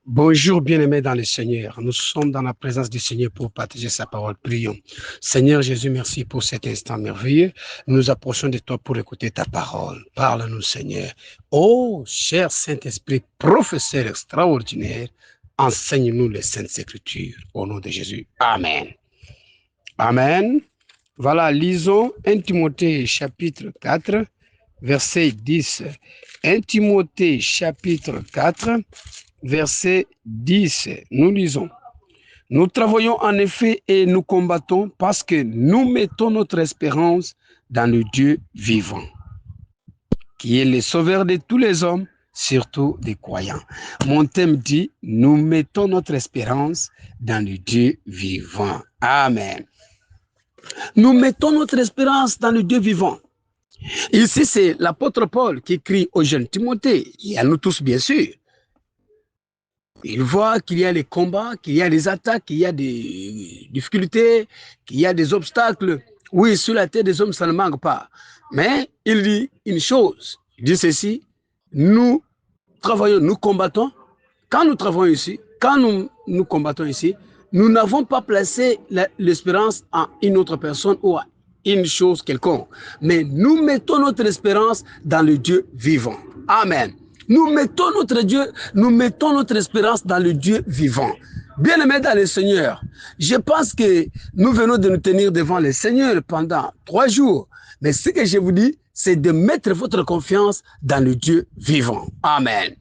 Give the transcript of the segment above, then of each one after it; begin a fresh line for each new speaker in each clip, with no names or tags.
Bonjour bien-aimés dans le Seigneur. Nous sommes dans la présence du Seigneur pour partager sa parole. Prions. Seigneur Jésus, merci pour cet instant merveilleux. Nous nous approchons de toi pour écouter ta parole. Parle-nous, Seigneur. Oh, cher Saint-Esprit, professeur extraordinaire, enseigne-nous les Saintes Écritures. Au nom de Jésus. Amen. Amen. Voilà, lisons 1 Timothée chapitre 4, verset 10. 1 Timothée chapitre 4, verset 10, nous lisons. Nous travaillons en effet et nous combattons parce que nous mettons notre espérance dans le Dieu vivant, qui est le sauveur de tous les hommes, surtout des croyants. Mon thème dit, nous mettons notre espérance dans le Dieu vivant. Amen. Nous mettons notre espérance dans le Dieu vivant. Ici, c'est l'apôtre Paul qui écrit au jeune Timothée, et à nous tous bien sûr. Il voit qu'il y a les combats, qu'il y a des attaques, qu'il y a des difficultés, qu'il y a des obstacles. Oui, sur la terre des hommes, ça ne manque pas. Mais il dit une chose, il dit ceci, nous travaillons, nous combattons. Quand nous travaillons ici, quand nous combattons ici, nous n'avons pas placé l'espérance en une autre personne ou à une chose quelconque. Mais nous mettons notre espérance dans le Dieu vivant. Amen. Nous mettons notre espérance dans le Dieu vivant. Bien-aimés dans le Seigneur, je pense que nous venons de nous tenir devant le Seigneur pendant 3 jours. Mais ce que je vous dis, c'est de mettre votre confiance dans le Dieu vivant. Amen.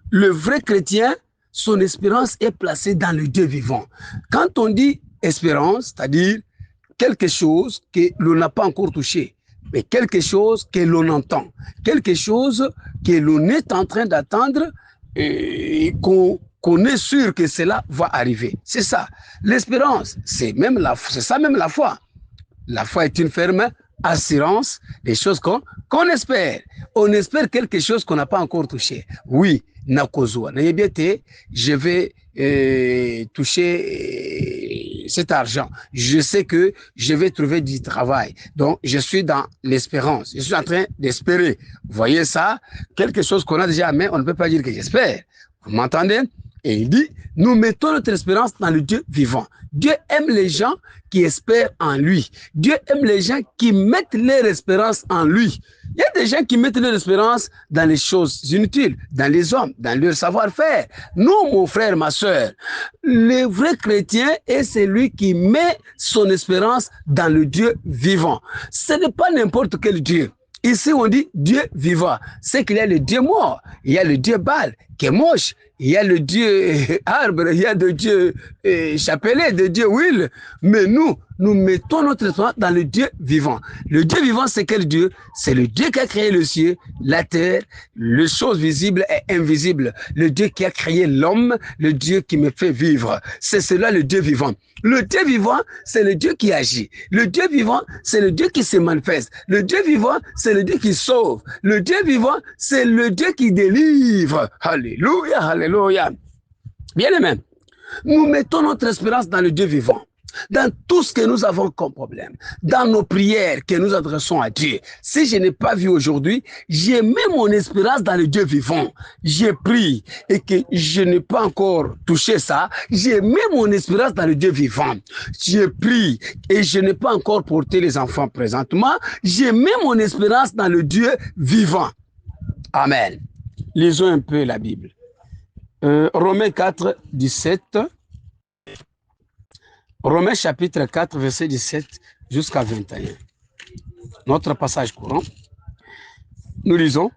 Le vrai chrétien, son espérance est placée dans le Dieu vivant. Quand on dit espérance, c'est-à-dire quelque chose que l'on n'a pas encore touché, mais quelque chose que l'on entend, quelque chose que l'on est en train d'attendre et qu'on est sûr que cela va arriver. C'est ça. L'espérance, c'est ça même la foi. La foi est une ferme assurance des choses qu'on espère. On espère quelque chose qu'on n'a pas encore touché. Oui, nakozwa. Je vais toucher cet argent. Je sais que je vais trouver du travail. Donc, je suis dans l'espérance. Je suis en train d'espérer. Vous voyez ça? Quelque chose qu'on a déjà, mais on ne peut pas dire que j'espère. Vous m'entendez? Et il dit, nous mettons notre espérance dans le Dieu vivant. Dieu aime les gens qui espèrent en lui. Dieu aime les gens qui mettent leur espérance en lui. Il y a des gens qui mettent leur espérance dans les choses inutiles, dans les hommes, dans leur savoir-faire. Nous, mon frère, ma soeur, le vrai chrétien est celui qui met son espérance dans le Dieu vivant. Ce n'est pas n'importe quel Dieu. Ici, on dit Dieu vivant. C'est qu'il y a le Dieu mort. Il y a le Dieu Baal, qui est moche. Il y a le Dieu arbre. Il y a le Dieu chapelet, le Dieu huile. Mais nous mettons notre espérance dans le Dieu vivant. Le Dieu vivant, c'est quel Dieu? C'est le Dieu qui a créé le ciel, la terre, les choses visibles et invisibles. Le Dieu qui a créé l'homme, le Dieu qui me fait vivre. C'est cela le Dieu vivant. Le Dieu vivant, c'est le Dieu qui agit. Le Dieu vivant, c'est le Dieu qui se manifeste. Le Dieu vivant, c'est le Dieu qui sauve. Le Dieu vivant, c'est le Dieu qui délivre. Alléluia, alléluia. Bien aimé, nous mettons notre espérance dans le Dieu vivant. Dans tout ce que nous avons comme problème, dans nos prières que nous adressons à Dieu. Si je n'ai pas vu aujourd'hui, j'ai mis mon espérance dans le Dieu vivant. J'ai prié et que je n'ai pas encore touché ça, j'ai mis mon espérance dans le Dieu vivant. J'ai prié et je n'ai pas encore porté les enfants présentement, j'ai mis mon espérance dans le Dieu vivant. Amen. Lisons un peu la Bible. Romains 4, 17. Romains chapitre 4, verset 17 jusqu'à 21. Notre passage courant. Nous lisons.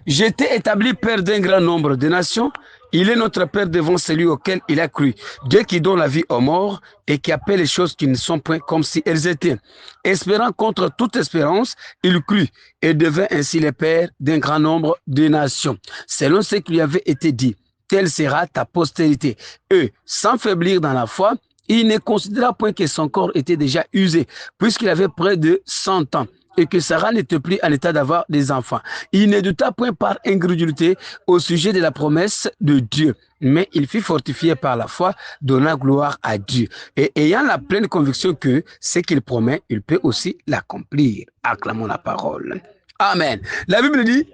J'étais établi père d'un grand nombre de nations. Il est notre père devant celui auquel il a cru. Dieu qui donne la vie aux morts et qui appelle les choses qui ne sont point comme si elles étaient. Espérant contre toute espérance, il crut et devint ainsi le père d'un grand nombre de nations. Selon ce qui lui avait été dit, telle sera ta postérité. Eux, sans faiblir dans la foi, il ne considéra point que son corps était déjà usé, puisqu'il avait près de 100 ans, et que Sarah n'était plus en état d'avoir des enfants. Il ne douta point par incrédulité au sujet de la promesse de Dieu, mais il fut fortifié par la foi, donnant gloire à Dieu, et ayant la pleine conviction que ce qu'il promet, il peut aussi l'accomplir. Acclamons la parole. Amen. La Bible dit,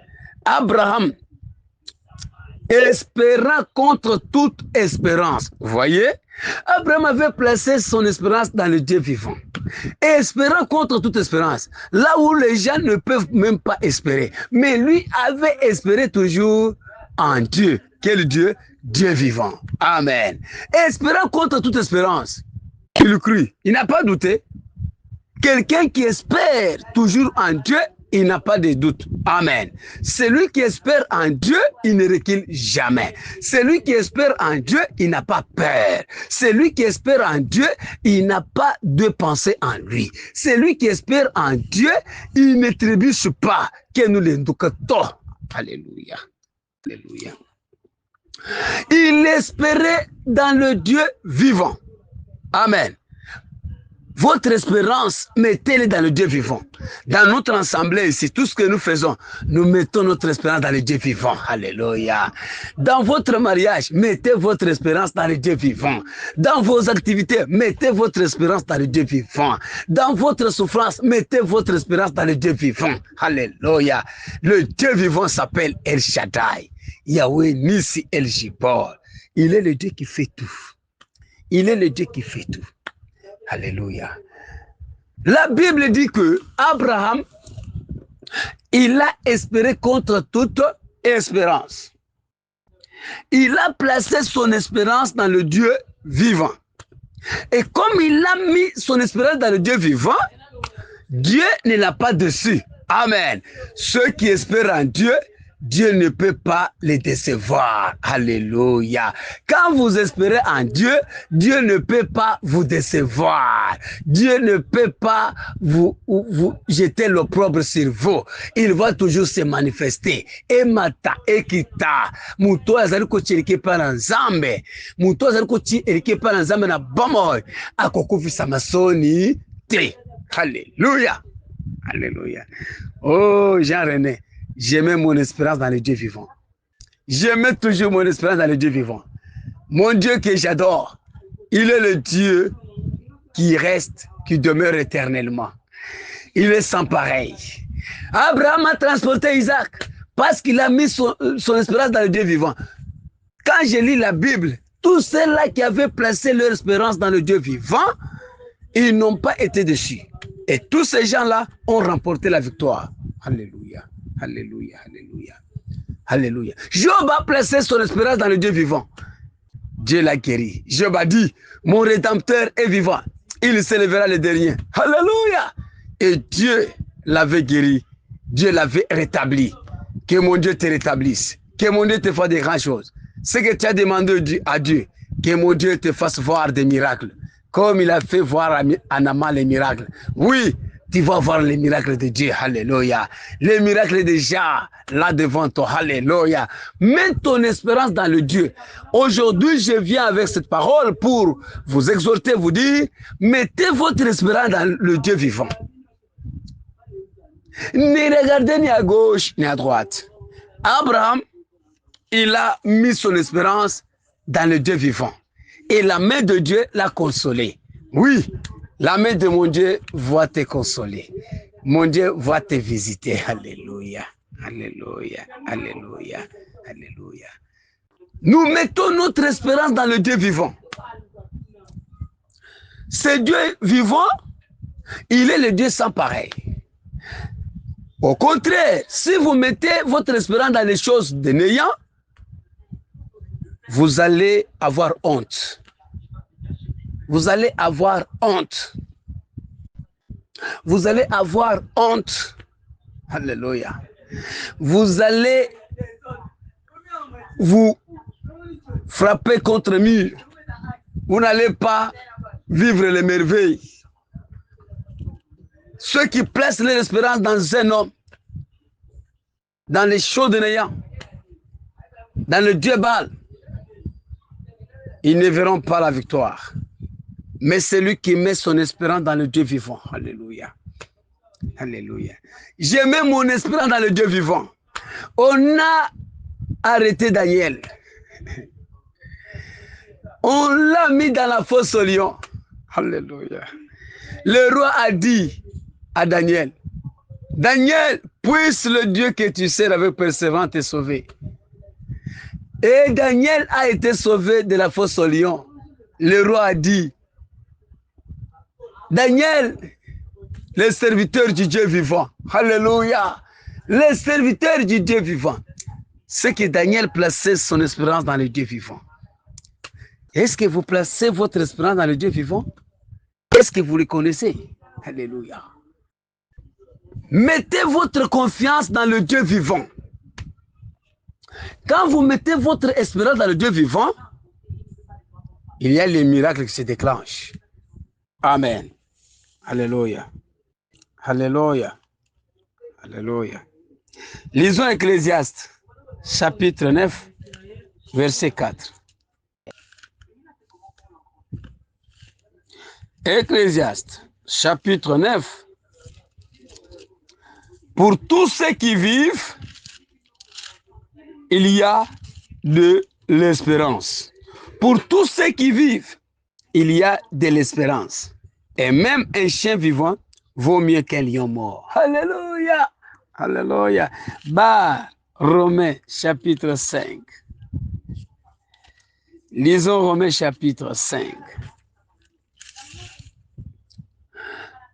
Abraham espérant contre toute espérance. Vous voyez, Abraham avait placé son espérance dans le Dieu vivant. Espérant contre toute espérance. Là où les gens ne peuvent même pas espérer. Mais lui avait espéré toujours en Dieu. Quel Dieu? Dieu vivant. Amen. Espérant contre toute espérance. Il crut. Il n'a pas douté. Quelqu'un qui espère toujours en Dieu, il n'a pas de doute. Amen. Celui qui espère en Dieu, il ne recule jamais. Celui qui espère en Dieu, il n'a pas peur. Celui qui espère en Dieu, il n'a pas de pensée en lui. Celui qui espère en Dieu, il ne trébuche pas. Que nous l'inductons. Alléluia. Alléluia. Il espérait dans le Dieu vivant. Amen. Votre espérance, mettez-le dans le Dieu vivant. Dans notre assemblée ici, tout ce que nous faisons, nous mettons notre espérance dans le Dieu vivant. Alléluia. Dans votre mariage, mettez votre espérance dans le Dieu vivant. Dans vos activités, mettez votre espérance dans le Dieu vivant. Dans votre souffrance, mettez votre espérance dans le Dieu vivant. Alléluia. Le Dieu vivant s'appelle El Shaddai. Yahweh Nissi El Jibor. Il est le Dieu qui fait tout. Il est le Dieu qui fait tout. Alléluia. La Bible dit que Abraham, il a espéré contre toute espérance. Il a placé son espérance dans le Dieu vivant. Et comme il a mis son espérance dans le Dieu vivant, Dieu ne l'a pas déçu. Amen. Ceux qui espèrent en Dieu, Dieu ne peut pas les décevoir. Alléluia. Quand vous espérez en Dieu, Dieu ne peut pas vous décevoir. Dieu ne peut pas vous jeter l'opprobre sur vous. Il va toujours se manifester. Emata, ekita. Muto azali ko chirike pa nzambe. Muto azali ko chirike pa nzambe na bomoy. Akokufisa masoni te. Alléluia. Alléluia. Oh, Jean-René. J'aimais mon espérance dans le Dieu vivant. J'aimais toujours mon espérance dans le Dieu vivant. Mon Dieu que j'adore, il est le Dieu qui reste, qui demeure éternellement. Il est sans pareil. Abraham a transporté Isaac parce qu'il a mis son espérance dans le Dieu vivant. Quand je lis la Bible, tous ceux-là qui avaient placé leur espérance dans le Dieu vivant, ils n'ont pas été déçus. Et tous ces gens-là ont remporté la victoire. Alléluia. Alléluia, alléluia, alléluia. Job a placé son espérance dans le Dieu vivant. Dieu l'a guéri. Job a dit, mon Rédempteur est vivant. Il s'élèvera le dernier. Alléluia. Et Dieu l'avait guéri. Dieu l'avait rétabli. Que mon Dieu te rétablisse. Que mon Dieu te fasse des grandes choses. Ce que tu as demandé à Dieu, que mon Dieu te fasse voir des miracles. Comme il a fait voir à Naaman les miracles. Oui. Tu vas voir les miracles de Dieu, alléluia. Les miracles déjà là devant toi, alléluia. Mets ton espérance dans le Dieu. Aujourd'hui, je viens avec cette parole pour vous exhorter, vous dire, mettez votre espérance dans le Dieu vivant. Ne regardez ni à gauche ni à droite. Abraham, il a mis son espérance dans le Dieu vivant. Et la main de Dieu l'a consolé. Oui. La main de mon Dieu va te consoler. Mon Dieu va te visiter. Alléluia. Alléluia. Alléluia. Alléluia. Nous mettons notre espérance dans le Dieu vivant. Ce Dieu vivant, il est le Dieu sans pareil. Au contraire, si vous mettez votre espérance dans les choses de néant, vous allez avoir honte. Vous allez avoir honte. Vous allez avoir honte. Alléluia. Vous allez vous frapper contre le mur. Vous n'allez pas vivre les merveilles. Ceux qui placent leur espérance dans un homme, dans les choses de néant, dans le Dieu Baal, ils ne verront pas la victoire. Mais celui qui met son espérance dans le Dieu vivant. Alléluia. Alléluia. J'ai mis mon espérance dans le Dieu vivant. On a arrêté Daniel. On l'a mis dans la fosse au lion. Alléluia. Le roi a dit à Daniel, Daniel, puisse le Dieu que tu sers avec persévérance te sauver.
Et Daniel a été sauvé de la fosse au lion. Le roi a dit, Daniel, le serviteur du Dieu vivant, alléluia, le serviteur du Dieu vivant, c'est que Daniel plaçait son espérance dans le Dieu vivant. Est-ce que vous placez votre espérance dans le Dieu vivant? Est-ce que vous le connaissez? Alléluia. Mettez votre confiance dans le Dieu vivant. Quand vous mettez votre espérance dans le Dieu vivant, il y a les miracles qui se déclenchent. Amen. Alléluia. Alléluia. Alléluia. Lisons Ecclésiaste, chapitre 9, verset 4. Ecclésiaste, chapitre 9. Pour tous ceux qui vivent, il y a de l'espérance. Pour tous ceux qui vivent, il y a de l'espérance. Et même un chien vivant vaut mieux qu'un lion mort. Alléluia. Alléluia. Bah, Romains chapitre 5. Lisons Romains chapitre 5.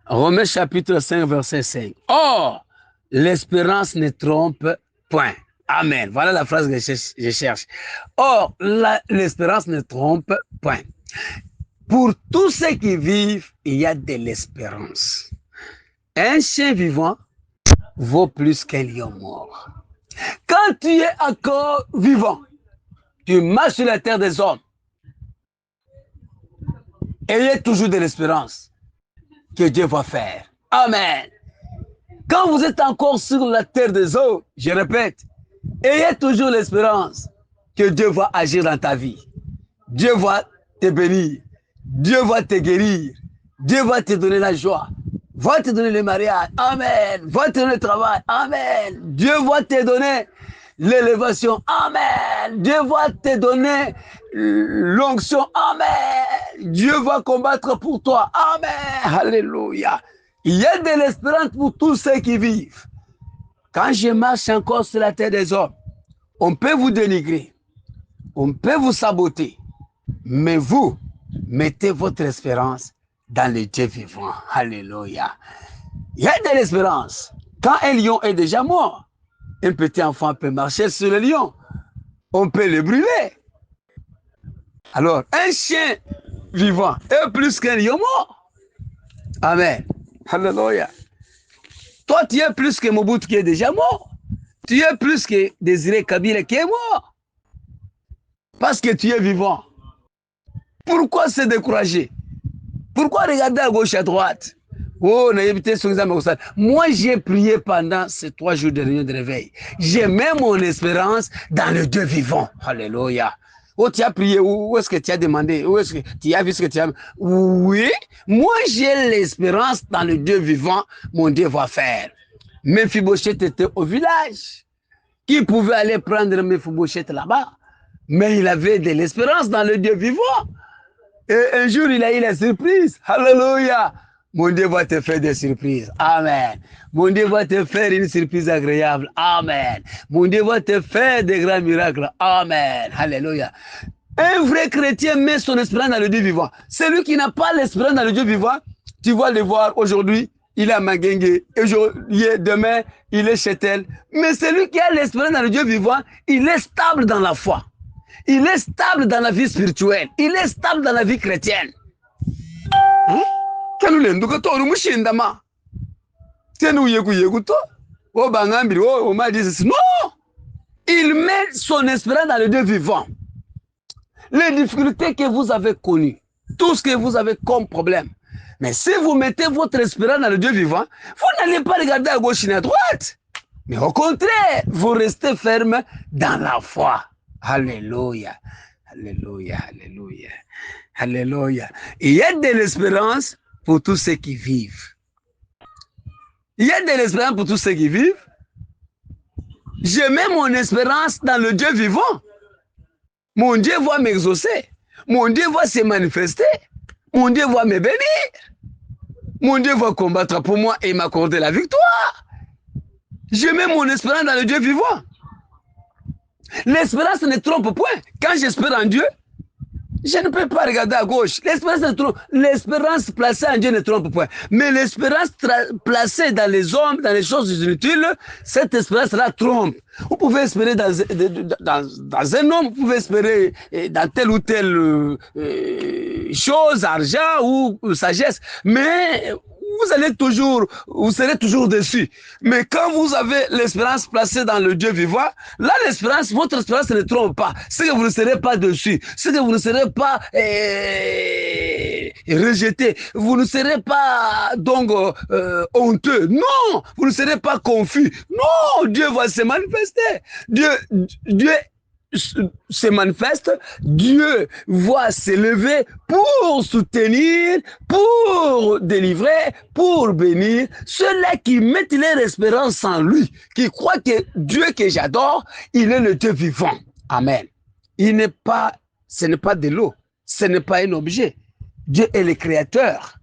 Romains chapitre 5, verset 5. Or, l'espérance ne trompe point. Amen. Voilà la phrase que je cherche. Or, l'espérance ne trompe point. Pour tous ceux qui vivent, il y a de l'espérance. Un chien vivant vaut plus qu'un lion mort. Quand tu es encore vivant, tu marches sur la terre des hommes. Ayez toujours de l'espérance que Dieu va faire. Amen. Quand vous êtes encore sur la terre des hommes, je répète, ayez toujours l'espérance que Dieu va agir dans ta vie. Dieu va te bénir. Dieu va te guérir. Dieu va te donner la joie. Va te donner le mariage. Amen. Va te donner le travail. Amen. Dieu va te donner l'élévation. Amen. Dieu va te donner l'onction. Amen. Dieu va combattre pour toi. Amen. Alléluia. Il y a de l'espérance pour tous ceux qui vivent. Quand je marche encore sur la terre des hommes, on peut vous dénigrer. On peut vous saboter. Mais vous, mettez votre espérance dans le Dieu vivant. Alléluia. Il y a de l'espérance. Quand un lion est déjà mort, un petit enfant peut marcher sur le lion. On peut le brûler. Alors, un chien vivant est plus qu'un lion mort. Amen. Alléluia. Toi, tu es plus que Mobutu qui est déjà mort. Tu es plus que Désiré Kabila qui est mort. Parce que tu es vivant. Pourquoi se décourager? Pourquoi regarder à gauche et à droite? Oh, moi, j'ai prié pendant ces 3 jours de réunion de réveil. J'ai mis mon espérance dans le Dieu vivant. Alléluia. Oh, tu as prié, où est-ce que tu as demandé? Où est-ce que tu as vu ce que tu as... Oui, moi, j'ai l'espérance dans le Dieu vivant, mon Dieu va faire. Mephibosheth était au village. Qui pouvait aller prendre Mephibosheth là-bas? Mais il avait de l'espérance dans le Dieu vivant. Et un jour, il a eu la surprise. Alléluia. Mon Dieu va te faire des surprises. Amen. Mon Dieu va te faire une surprise agréable. Amen. Mon Dieu va te faire des grands miracles. Amen. Alléluia. Un vrai chrétien met son espérance dans le Dieu vivant. Celui qui n'a pas l'espérance dans le Dieu vivant, tu vas le voir aujourd'hui, il est à Magengue. Demain, il est chez tel. Mais celui qui a l'espérance dans le Dieu vivant, il est stable dans la foi. Il est stable dans la vie spirituelle. Il est stable dans la vie chrétienne. Non! Il met son espérance dans le Dieu vivant. Les difficultés que vous avez connues, tout ce que vous avez comme problème. Mais si vous mettez votre espérance dans le Dieu vivant, vous n'allez pas regarder à gauche et à droite. Mais au contraire, vous restez ferme dans la foi. Alléluia. Alléluia. Alléluia. Alléluia. Il y a de l'espérance pour tous ceux qui vivent. Il y a de l'espérance pour tous ceux qui vivent. Je mets mon espérance dans le Dieu vivant. Mon Dieu va m'exaucer. Mon Dieu va se manifester. Mon Dieu va me bénir. Mon Dieu va combattre pour moi et m'accorder la victoire. Je mets mon espérance dans le Dieu vivant. L'espérance ne trompe point. Quand j'espère en Dieu, je ne peux pas regarder à gauche. L'espérance placée en Dieu ne trompe point. Mais l'espérance placée dans les hommes, dans les choses inutiles, cette espérance-là trompe. Vous pouvez espérer dans un homme, vous pouvez espérer dans telle ou telle chose, argent ou sagesse. Mais vous serez toujours déçu. Mais quand vous avez l'espérance placée dans le Dieu vivant, là, votre espérance ne trompe pas. C'est que vous ne serez pas déçu. C'est que vous ne serez pas rejeté. Vous ne serez pas donc honteux. Non, vous ne serez pas confus. Non, Dieu va se manifester. Dieu se manifeste, Dieu va s'élever pour soutenir, pour délivrer, pour bénir ceux-là qui mettent leur espérance en lui, qui croient que Dieu que j'adore, il est le Dieu vivant. Amen. Ce n'est pas de l'eau, ce n'est pas un objet. Dieu est le créateur.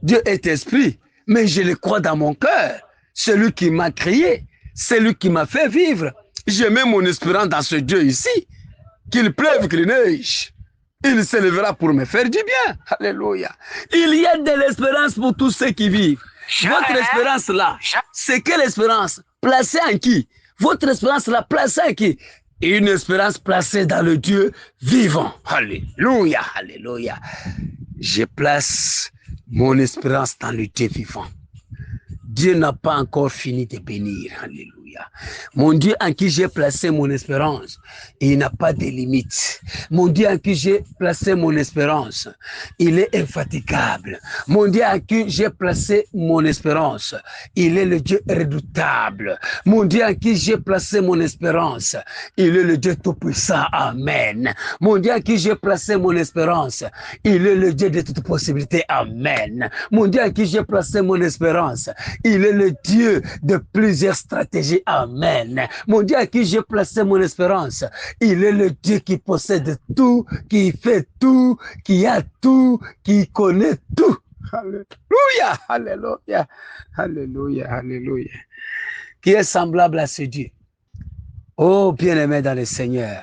Dieu est esprit, mais je le crois dans mon cœur. Celui qui m'a créé, celui qui m'a fait vivre. Je mets mon espérance dans ce Dieu ici. Qu'il pleuve, qu'il neige. Il s'élèvera pour me faire du bien. Alléluia. Il y a de l'espérance pour tous ceux qui vivent. Votre espérance là, c'est quelle espérance? Placée en qui? Votre espérance là, placée en qui? Une espérance placée dans le Dieu vivant. Alléluia, alléluia. Je place mon espérance dans le Dieu vivant. Dieu n'a pas encore fini de bénir. Alléluia. Mon Dieu en qui j'ai placé mon espérance, il n'a pas de limites. Mon Dieu en qui j'ai placé mon espérance, il est infatigable. Mon Dieu en qui j'ai placé mon espérance, il est le Dieu redoutable. Mon Dieu en qui j'ai placé mon espérance, il est le Dieu tout-puissant. Amen. Mon Dieu en qui j'ai placé mon espérance, il est le Dieu de toute possibilité. Amen. Mon Dieu en qui j'ai placé mon espérance, il est le Dieu de plusieurs stratégies. Amen. Mon Dieu à qui j'ai placé mon espérance, il est le Dieu qui possède tout, qui fait tout, qui a tout, qui connaît tout. Alléluia, alléluia, alléluia, alléluia. Qui est semblable à ce Dieu? Oh, bien-aimé dans le Seigneur,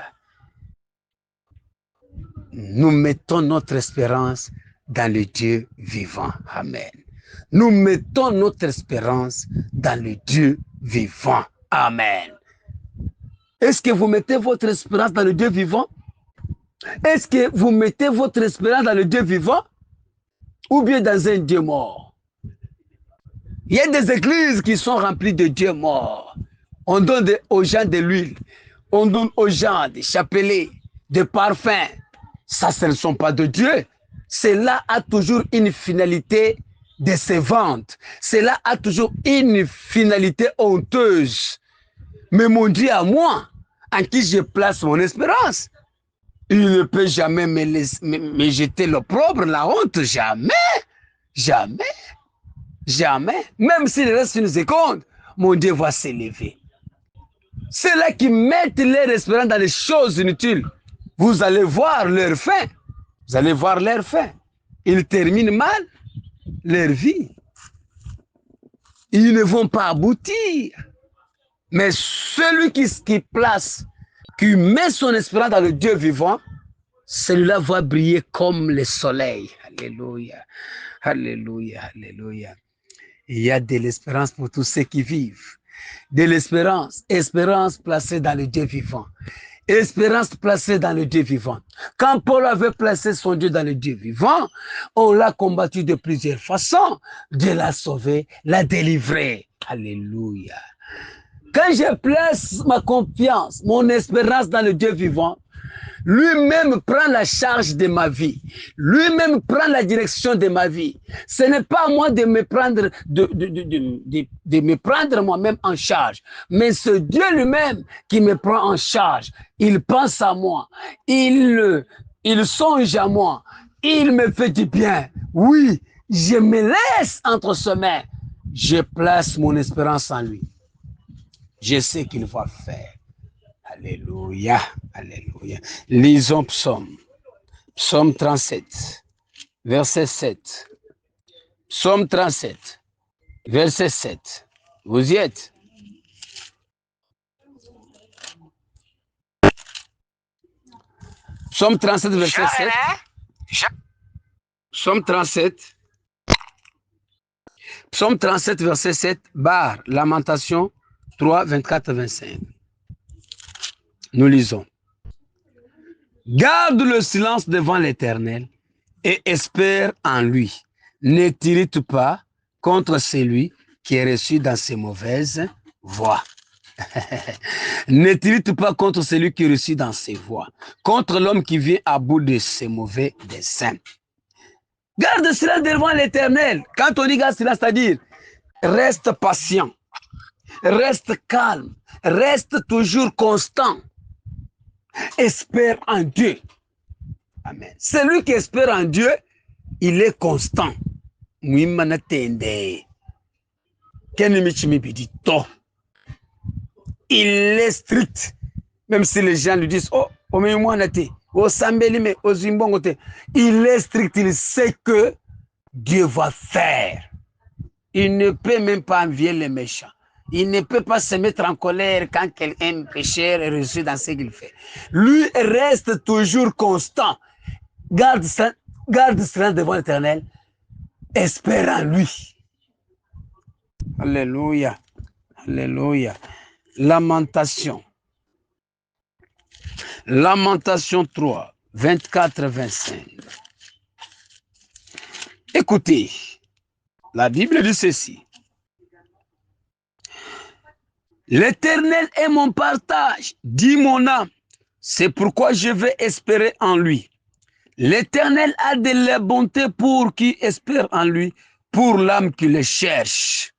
nous mettons notre espérance dans le Dieu vivant. Amen. Nous mettons notre espérance dans le Dieu vivant. Amen. Est-ce que vous mettez votre espérance dans le Dieu vivant? Est-ce que vous mettez votre espérance dans le Dieu vivant ou bien dans un Dieu mort? Il y a des églises qui sont remplies de dieux morts. On donne aux gens de l'huile, on donne aux gens des chapelets, des parfums. Ça, ce ne sont pas de Dieu. Cela a toujours une finalité décevante. Cela a toujours une finalité honteuse. Mais mon Dieu à moi, en qui je place mon espérance, il ne peut jamais me jeter l'opprobre, la honte. Jamais. Jamais. Jamais. Même s'il reste une seconde, mon Dieu va s'élever. Ceux-là qui mettent leur espérance dans les choses inutiles, vous allez voir leur fin. Vous allez voir leur fin. Ils terminent mal leur vie. Ils ne vont pas aboutir. Mais celui qui place, qui met son espérance dans le Dieu vivant, celui-là va briller comme le soleil. Alléluia. Alléluia. Alléluia. Il y a de l'espérance pour tous ceux qui vivent. De l'espérance. Espérance placée dans le Dieu vivant. Espérance placée dans le Dieu vivant. Quand Paul avait placé son Dieu dans le Dieu vivant, on l'a combattu de plusieurs façons. Dieu l'a sauvé, l'a délivré. Alléluia. Quand je place ma confiance, mon espérance dans le Dieu vivant, lui-même prend la charge de ma vie. Lui-même prend la direction de ma vie. Ce n'est pas à moi de me prendre, de me prendre moi-même en charge. Mais ce Dieu lui-même qui me prend en charge. Il pense à moi. Il songe à moi. Il me fait du bien. Oui, je me laisse entre ses mains. Je place mon espérance en lui. Je sais qu'il va faire. Alléluia, alléluia. Lisons Psaume. Psaume 37, verset 7. Psaume 37, verset 7. Vous y êtes? Psaume 37, verset 7. Psaume 37. Psaume 37, verset 7, barre, Lamentation 3, 24, 25. Nous lisons. Garde le silence devant l'Éternel et espère en lui. Ne t'irrite pas contre celui qui est reçu dans ses mauvaises voies. Ne t'irrite pas contre celui qui est reçu dans ses voies, contre l'homme qui vient à bout de ses mauvais desseins. Garde cela devant l'Éternel. Quand on dit garde cela, c'est-à-dire reste patient, reste calme, reste toujours constant. Espère en Dieu. Amen. Celui qui espère en Dieu, il est constant. Il est strict. Même si les gens lui disent, oh, il est strict, il sait que Dieu va faire. Il ne peut même pas envier les méchants. Il ne peut pas se mettre en colère quand quelqu'un pécheur est reçu dans ce qu'il fait. Lui reste toujours constant. Garde cela devant l'Éternel. Espère en lui. Alléluia. Alléluia. Lamentation. Lamentation 3, 24, 25. Écoutez, la Bible dit ceci. L'Éternel est mon partage, dit mon âme. C'est pourquoi je vais espérer en lui. L'Éternel a de la bonté pour qui espère en lui, pour l'âme qui le cherche.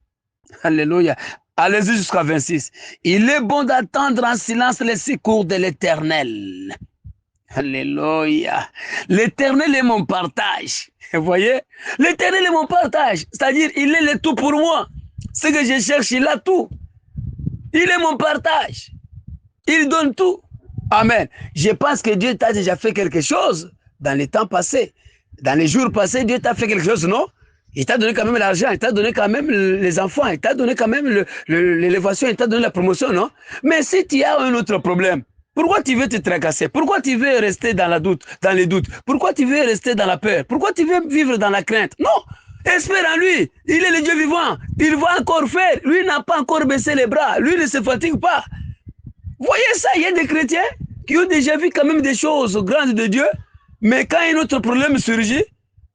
Alléluia. Allez-y jusqu'à 26. Il est bon d'attendre en silence les secours de l'Éternel. Alléluia. L'Éternel est mon partage. Vous voyez? L'Éternel est mon partage. C'est-à-dire, il est le tout pour moi. Ce que je cherche, il a tout. Il est mon partage. Il donne tout. Amen. Je pense que Dieu t'a déjà fait quelque chose dans les temps passés. Dans les jours passés, Dieu t'a fait quelque chose, non? Il t'a donné quand même l'argent, il t'a donné quand même les enfants, il t'a donné quand même l'élévation, il t'a donné la promotion, non? Mais si tu as un autre problème, pourquoi tu veux te tracasser? Pourquoi tu veux rester dans les doutes? Pourquoi tu veux rester dans la peur? Pourquoi tu veux vivre dans la crainte? Non! Espère en lui. Il est le Dieu vivant. Il va encore faire. Lui n'a pas encore baissé les bras. Lui ne se fatigue pas. Voyez ça, il y a des chrétiens qui ont déjà vu quand même des choses grandes de Dieu, mais quand un autre problème surgit,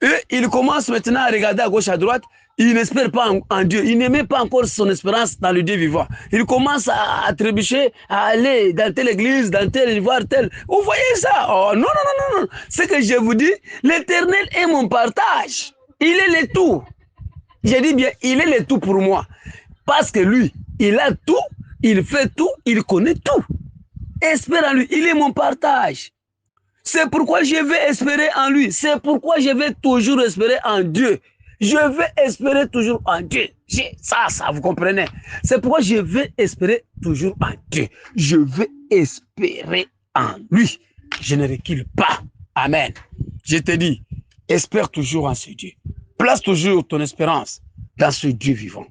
eux, ils commencent maintenant à regarder à gauche, à droite, ils n'espèrent pas en Dieu, ils ne mettent pas encore son espérance dans le Dieu vivant. Ils commencent à trébucher, à aller dans telle église, dans telle, voir telle. Vous voyez ça? Oh non, non, non, non. Ce que je vous dis, l'Éternel est mon partage. Il est le tout. J'ai dit bien, il est le tout pour moi. Parce que lui, il a tout, il fait tout, il connaît tout. Espère en lui, il est mon partage. C'est pourquoi je vais espérer en lui. C'est pourquoi je vais toujours espérer en Dieu. Je vais espérer toujours en Dieu. Ça, vous comprenez. C'est pourquoi je vais espérer toujours en Dieu. Je vais espérer en lui. Je ne recule pas. Amen. Je te dis, espère toujours en ce Dieu. Place toujours ton espérance dans ce Dieu vivant.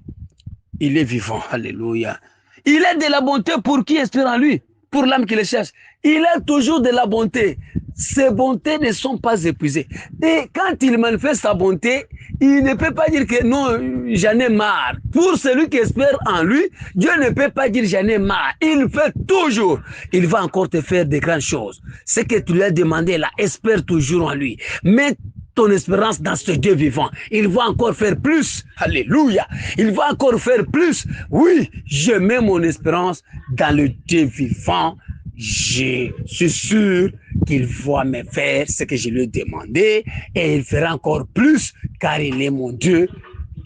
Il est vivant. Alléluia. Il a de la bonté pour qui espère en lui, pour l'âme qui le cherche. Il a toujours de la bonté. Ses bontés ne sont pas épuisées. Et quand il manifeste sa bonté, il ne peut pas dire que non, j'en ai marre. Pour celui qui espère en lui, Dieu ne peut pas dire j'en ai marre. Il fait toujours. Il va encore te faire de grandes choses. Ce que tu lui as demandé là, espère toujours en lui. Mets ton espérance dans ce Dieu vivant. Il va encore faire plus. Alléluia. Il va encore faire plus. Oui, je mets mon espérance dans le Dieu vivant. Je suis sûr qu'il va me faire ce que je lui ai demandé et il fera encore plus car il est mon Dieu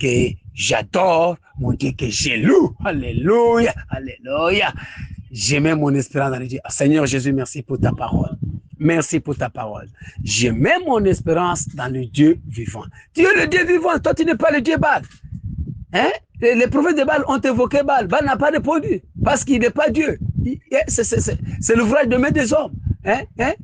que j'adore, mon Dieu que je loue. Alléluia, alléluia. Je mets mon espérance dans le Dieu. Seigneur Jésus, merci pour ta parole. Merci pour ta parole. Je mets mon espérance dans le Dieu vivant. Tu es le Dieu vivant, toi tu n'es pas le Dieu Baal. Hein? Les prophètes de Baal ont évoqué Baal. Baal n'a pas répondu parce qu'il n'est pas Dieu. C'est l'ouvrage de main des hommes. Hein? Hein?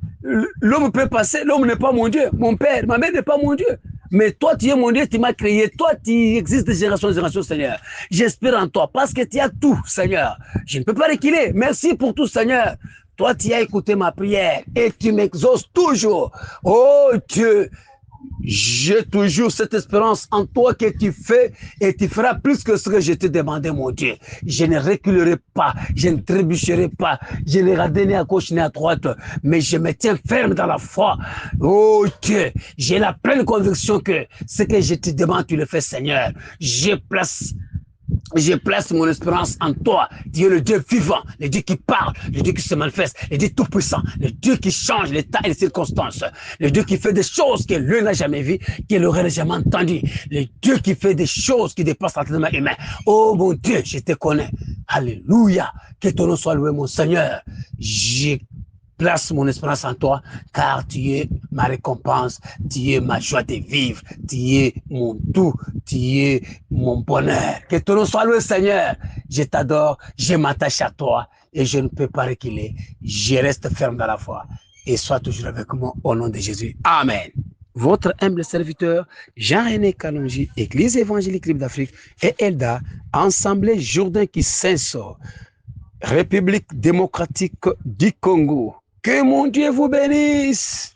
L'homme peut passer, l'homme n'est pas mon Dieu. Mon père, ma mère n'est pas mon Dieu. Mais toi, tu es mon Dieu, tu m'as créé. Toi, tu existes de génération en génération, Seigneur. J'espère en toi parce que tu as tout, Seigneur. Je ne peux pas reculer. Merci pour tout, Seigneur. Toi, tu as écouté ma prière et tu m'exauces toujours. Oh Dieu, j'ai toujours cette espérance en toi que tu fais et tu feras plus que ce que je te demandais, mon Dieu. Je ne reculerai pas, je ne trébucherai pas, je ne regarderai ni à gauche ni à droite, mais je me tiens ferme dans la foi. Oh Dieu, j'ai la pleine conviction que ce que je te demande, tu le fais, Seigneur. Je place mon espérance en toi. Tu es le Dieu vivant, le Dieu qui parle, le Dieu qui se manifeste, le Dieu tout-puissant, le Dieu qui change l'état et les circonstances, le Dieu qui fait des choses que l'œil n'a jamais vues, que l'oreille n'a jamais entendues, le Dieu qui fait des choses qui dépassent l'entendement humain. Oh mon Dieu, je te connais. Alléluia. Que ton nom soit loué, mon Seigneur. J'ai place mon espérance en toi, car tu es ma récompense, tu es ma joie de vivre, tu es mon tout, tu es mon bonheur. Que ton nom soit loué, Seigneur. Je t'adore, je m'attache à toi et je ne peux pas reculer. Je reste ferme dans la foi et sois toujours avec moi au nom de Jésus. Amen. Votre humble serviteur, Jean-René Kalonji, Église évangélique libre d'Afrique et Elda, Assemblée Jourdain qui sort, République démocratique du Congo. Que mon Dieu vous bénisse.